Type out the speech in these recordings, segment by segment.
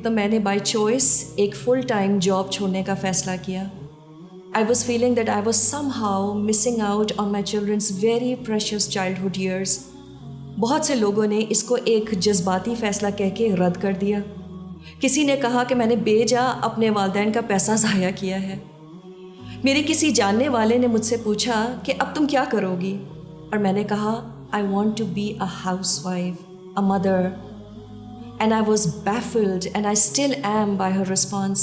تو میں نے بائی چوائس ایک فل ٹائم جاب چھوڑنے کا فیصلہ کیا. I was feeling that I was somehow missing out on my children's very precious childhood years. بہت سے لوگوں نے اس کو ایک جذباتی فیصلہ کہہ کے رد کر دیا. کسی نے کہا کہ میں نے بے جا اپنے والدین کا پیسہ ضائع کیا ہے. میرے کسی جاننے والے نے مجھ سے پوچھا کہ اب تم کیا کرو گی، اور میں نے کہا I want to be a housewife, a mother. And I was baffled and I still am by her response.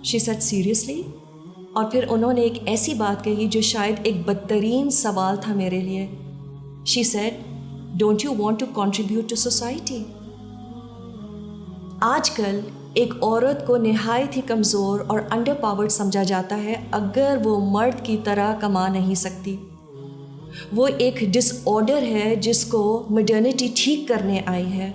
She said, seriously? اور پھر انہوں نے ایک ایسی بات کہی جو شاید ایک بدترین سوال تھا میرے لیے. She said, don't you want to contribute to society? آج کل ایک عورت کو نہایت ہی کمزور اور انڈر پاورڈ سمجھا جاتا ہے اگر وہ مرد کی طرح کما نہیں سکتی. وہ ایک ڈس آرڈر ہے جس کو ماڈرنٹی ٹھیک کرنے آئی ہے.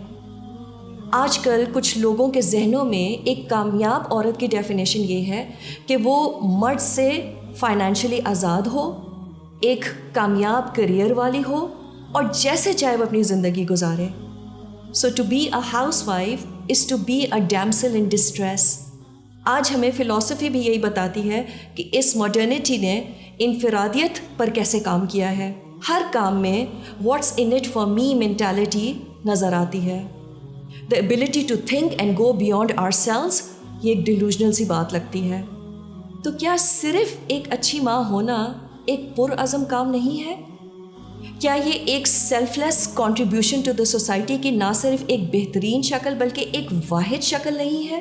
آج کل کچھ لوگوں کے ذہنوں میں ایک کامیاب عورت کی ڈیفینیشن یہ ہے کہ وہ مرد سے فائنینشلی آزاد ہو، ایک کامیاب کریئر والی ہو، اور جیسے چاہے وہ اپنی زندگی گزارے. So to be a housewife is to be a damsel in distress. آج ہمیں فلسفی بھی یہی بتاتی ہے کہ اس ماڈرنٹی نے انفرادیت پر کیسے کام کیا ہے. ہر کام میں what's in it for me mentality نظر آتی ہے. The ability to think and go beyond ourselves یہ ایک ڈیلوژنل سی بات لگتی ہے. تو کیا صرف ایک اچھی ماں ہونا ایک پرعزم کام نہیں ہے؟ کیا یہ ایک selfless contribution to the society کی نہ صرف ایک بہترین شکل بلکہ ایک واحد شکل نہیں ہے؟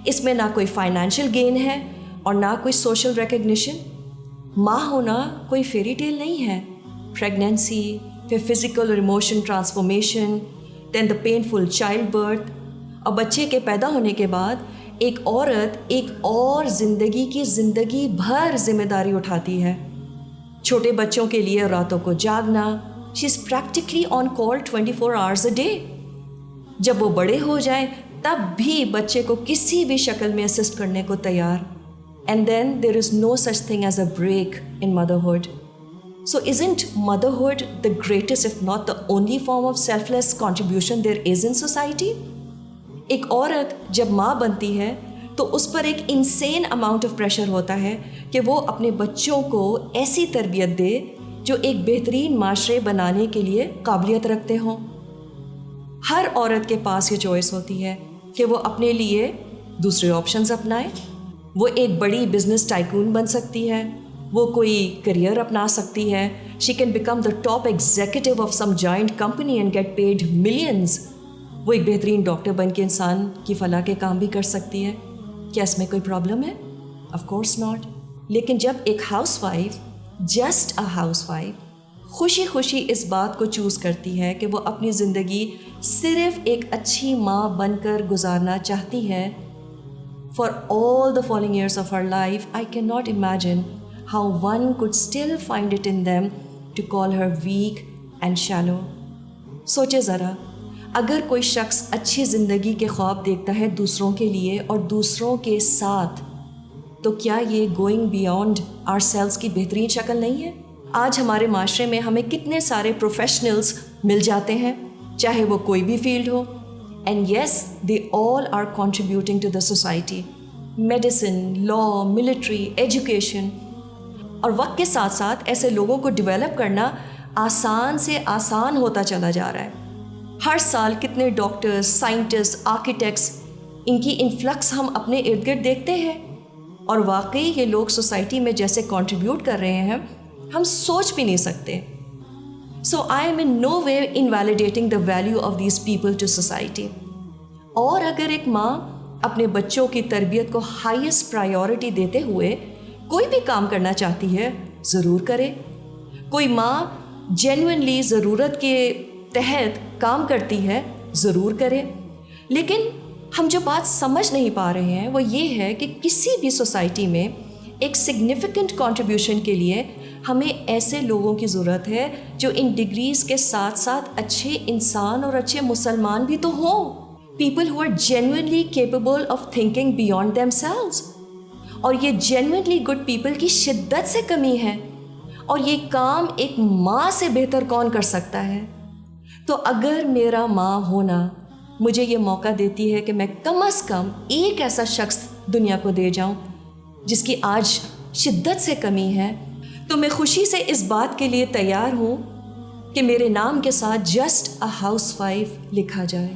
اس میں نہ کوئی فائنینشیل گین ہے اور نہ کوئی سوشل ریکگنیشن. ماں ہونا کوئی فیری ٹیل نہیں ہے. پریگنینسی، پھر فزیکل اور ایموشن ٹرانسفارمیشن، دین دا پینفل چائلڈ برتھ، اور بچے کے پیدا ہونے کے بعد ایک عورت ایک اور زندگی بھر ذمہ داری اٹھاتی ہے. چھوٹے بچوں کے لیے راتوں کو جاگنا، she is practically on call 24 hours a day. جب وہ بڑے ہو جائیں تب بھی بچے کو کسی بھی شکل میں اسسٹ کرنے کو تیار. And then there is no such thing as a break in motherhood. So isn't motherhood the greatest if not the only form of selfless contribution there is in society? ایک عورت جب ماں بنتی ہے تو اس پر ایک انسین اماؤنٹ آف پریشر ہوتا ہے کہ وہ اپنے بچوں کو ایسی تربیت دے جو ایک بہترین معاشرے بنانے کے لیے قابلیت رکھتے ہوں. ہر عورت کے پاس یہ چوائس ہوتی ہے کہ وہ اپنے لیے دوسرے آپشنز اپنائے. وہ ایک بڑی بزنس ٹائکون بن سکتی ہے، وہ کوئی کریئر اپنا سکتی ہے. She can become the top executive of some giant company and get paid millions. وہ ایک بہترین ڈاکٹر بن کے انسان کی فلاح کے کام بھی کر سکتی ہے. کیا اس میں کوئی پرابلم ہے؟ Of course not. لیکن جب ایک house wife, just a house wife, خوشی خوشی اس بات کو چوز کرتی ہے کہ وہ اپنی زندگی صرف ایک اچھی ماں بن کر گزارنا چاہتی ہے، for all the following years of her life, I can not imagine how one could still find it in them to call her weak and shallow. سوچے ذرا، اگر کوئی شخص اچھی زندگی کے خواب دیکھتا ہے دوسروں کے لیے اور دوسروں کے ساتھ، تو کیا یہ گوئنگ بیانڈ آر سیلز کی بہترین شکل نہیں ہے؟ آج ہمارے معاشرے میں ہمیں کتنے سارے پروفیشنلز مل جاتے ہیں، چاہے وہ کوئی بھی فیلڈ ہو، and yes they all are contributing to the society. Medicine, law, military, education. اور وقت کے ساتھ ساتھ ایسے لوگوں کو ڈیولپ کرنا آسان سے آسان ہوتا چلا جا رہا ہے. ہر سال کتنے ڈاکٹرز، سائنٹسٹ، آرکیٹیکٹس، ان کی انفلکس ہم اپنے ارد گرد دیکھتے ہیں، اور واقعی یہ لوگ سوسائٹی میں جیسے کنٹریبیوٹ کر رہے ہیں ہم سوچ بھی نہیں سکتے. So I am in no way invalidating the value of these people to society. اور اگر ایک ماں اپنے بچوں کی تربیت کو ہائیسٹ پرائیورٹی دیتے ہوئے کوئی بھی کام کرنا چاہتی ہے، ضرور کرے. کوئی ماں جینوئنلی ضرورت کے تحت کام کرتی ہے، ضرور کرے. لیکن ہم جو بات سمجھ نہیں پا رہے ہیں وہ یہ ہے کہ کسی بھی سوسائٹی میں ایک سگنیفیکنٹ کنٹریبیوشن کے لیے ہمیں ایسے لوگوں کی ضرورت ہے جو ان ڈگریز کے ساتھ ساتھ اچھے انسان اور اچھے مسلمان بھی تو ہوں. People who are genuinely capable of thinking beyond themselves. اور یہ جینوئنلی گڈ پیپل کی شدت سے کمی ہے، اور یہ کام ایک ماں سے بہتر کون کر سکتا ہے؟ تو اگر میرا ماں ہونا مجھے یہ موقع دیتی ہے کہ میں کم از کم ایک ایسا شخص دنیا کو دے جاؤں جس کی آج شدت سے کمی ہے، تو میں خوشی سے اس بات کے لیے تیار ہوں کہ میرے نام کے ساتھ جسٹ اے ہاؤس وائف لکھا جائے۔